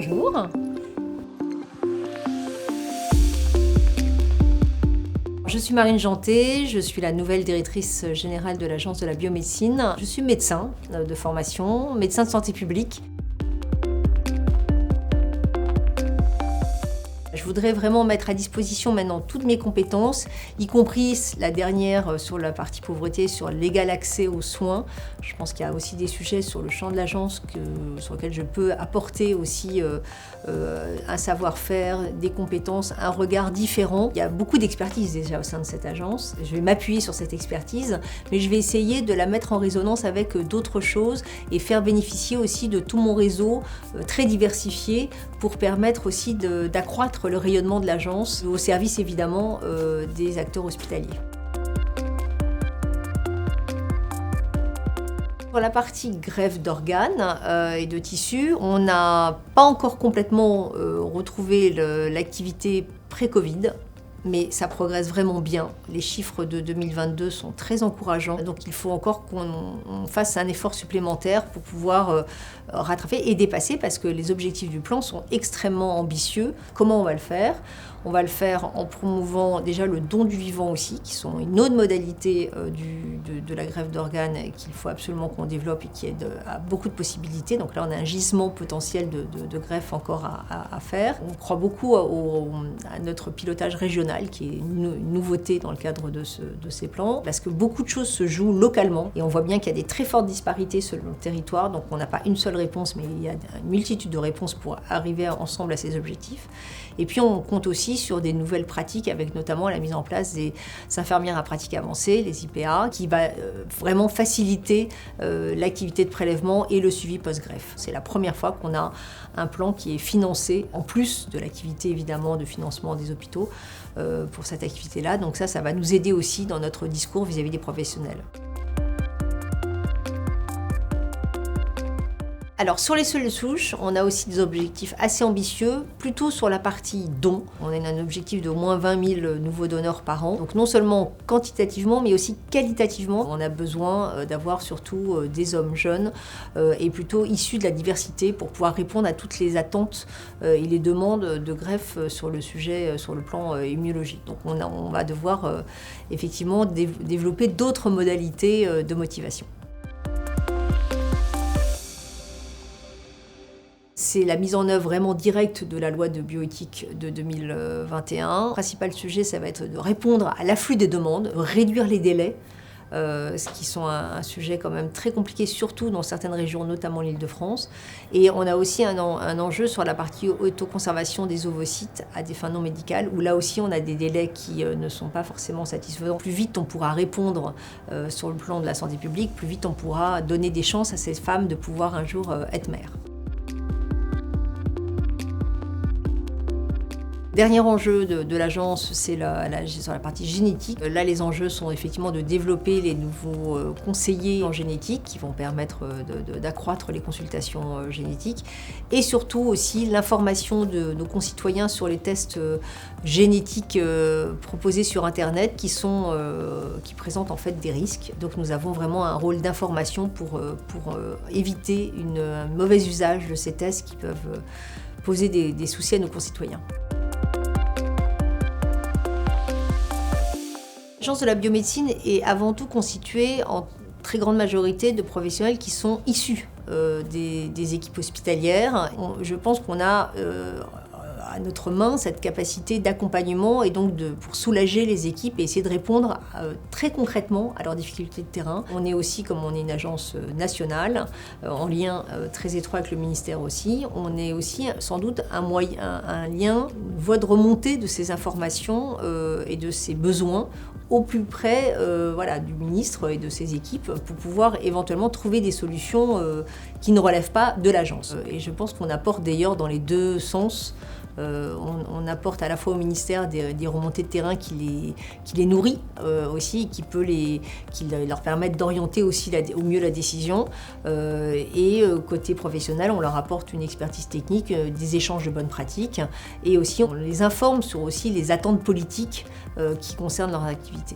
Bonjour. Je suis Marine Janté, je suis la nouvelle directrice générale de l'Agence de la biomédecine. Je suis médecin de formation, médecin de santé publique. Je voudrais vraiment mettre à disposition maintenant toutes mes compétences, y compris la dernière sur la partie pauvreté, sur l'égal accès aux soins. Je pense qu'il y a aussi des sujets sur le champ de l'agence sur lesquels je peux apporter aussi un savoir-faire, des compétences, un regard différent. Il y a beaucoup d'expertise déjà au sein de cette agence. Je vais m'appuyer sur cette expertise, mais je vais essayer de la mettre en résonance avec d'autres choses et faire bénéficier aussi de tout mon réseau très diversifié pour permettre aussi d'accroître le rayonnement de l'agence au service évidemment des acteurs hospitaliers. Pour la partie greffe d'organes et de tissus, on n'a pas encore complètement retrouvé l'activité pré-Covid. Mais ça progresse vraiment bien. Les chiffres de 2022 sont très encourageants. Donc il faut encore qu'on fasse un effort supplémentaire pour pouvoir rattraper et dépasser parce que les objectifs du plan sont extrêmement ambitieux. Comment on va le faire ? On va le faire en promouvant déjà le don du vivant aussi, qui sont une autre modalité de la greffe d'organes qu'il faut absolument qu'on développe et qui a beaucoup de possibilités. Donc là, on a un gisement potentiel de greffe encore à faire. On croit beaucoup à notre pilotage régional, qui est une nouveauté dans le cadre de ces plans, parce que beaucoup de choses se jouent localement et on voit bien qu'il y a des très fortes disparités selon le territoire. Donc on n'a pas une seule réponse, mais il y a une multitude de réponses pour arriver ensemble à ces objectifs. Et puis on compte aussi sur des nouvelles pratiques, avec notamment la mise en place des infirmières à pratique avancée, les IPA, qui va vraiment faciliter l'activité de prélèvement et le suivi post-greffe. C'est la première fois qu'on a un plan qui est financé, en plus de l'activité évidemment de financement des hôpitaux, pour cette activité-là. Donc ça va nous aider aussi dans notre discours vis-à-vis des professionnels. Alors sur les cellules souches, on a aussi des objectifs assez ambitieux, plutôt sur la partie don. On a un objectif de au moins 20 000 nouveaux donneurs par an. Donc non seulement quantitativement, mais aussi qualitativement. On a besoin d'avoir surtout des hommes jeunes et plutôt issus de la diversité pour pouvoir répondre à toutes les attentes et les demandes de greffe sur le sujet, sur le plan immunologique. Donc on va devoir effectivement développer d'autres modalités de motivation. C'est la mise en œuvre vraiment directe de la loi de bioéthique de 2021. Le principal sujet, ça va être de répondre à l'afflux des demandes, réduire les délais, ce qui sont un sujet quand même très compliqué, surtout dans certaines régions, notamment l'Île-de-France. Et on a aussi un enjeu sur la partie autoconservation des ovocytes à des fins non médicales, où là aussi on a des délais qui ne sont pas forcément satisfaisants. Plus vite on pourra répondre sur le plan de la santé publique, plus vite on pourra donner des chances à ces femmes de pouvoir un jour être mères. Dernier enjeu de l'agence, c'est sur la partie génétique. Là, les enjeux sont effectivement de développer les nouveaux conseillers en génétique qui vont permettre d'accroître les consultations génétiques et surtout aussi l'information de nos concitoyens sur les tests génétiques proposés sur Internet qui présentent en fait des risques. Donc nous avons vraiment un rôle d'information pour éviter un mauvais usage de ces tests qui peuvent poser des soucis à nos concitoyens. L'Agence de la biomédecine est avant tout constituée en très grande majorité de professionnels qui sont issus des équipes hospitalières. Je pense qu'on a à notre main cette capacité d'accompagnement et donc pour soulager les équipes et essayer de répondre très concrètement à leurs difficultés de terrain. On est aussi, comme on est une agence nationale, en lien très étroit avec le ministère aussi, on est aussi sans doute un lien, une voie de remontée de ces informations et de ces besoins au plus près du ministre et de ses équipes pour pouvoir éventuellement trouver des solutions qui ne relèvent pas de l'agence. Et je pense qu'on apporte d'ailleurs dans les deux sens. On apporte à la fois au ministère des remontées de terrain qui les nourrit aussi, qui leur permettent d'orienter aussi au mieux la décision. Et côté professionnel, on leur apporte une expertise technique, des échanges de bonnes pratiques et aussi on les informe sur aussi les attentes politiques qui concernent leur activité.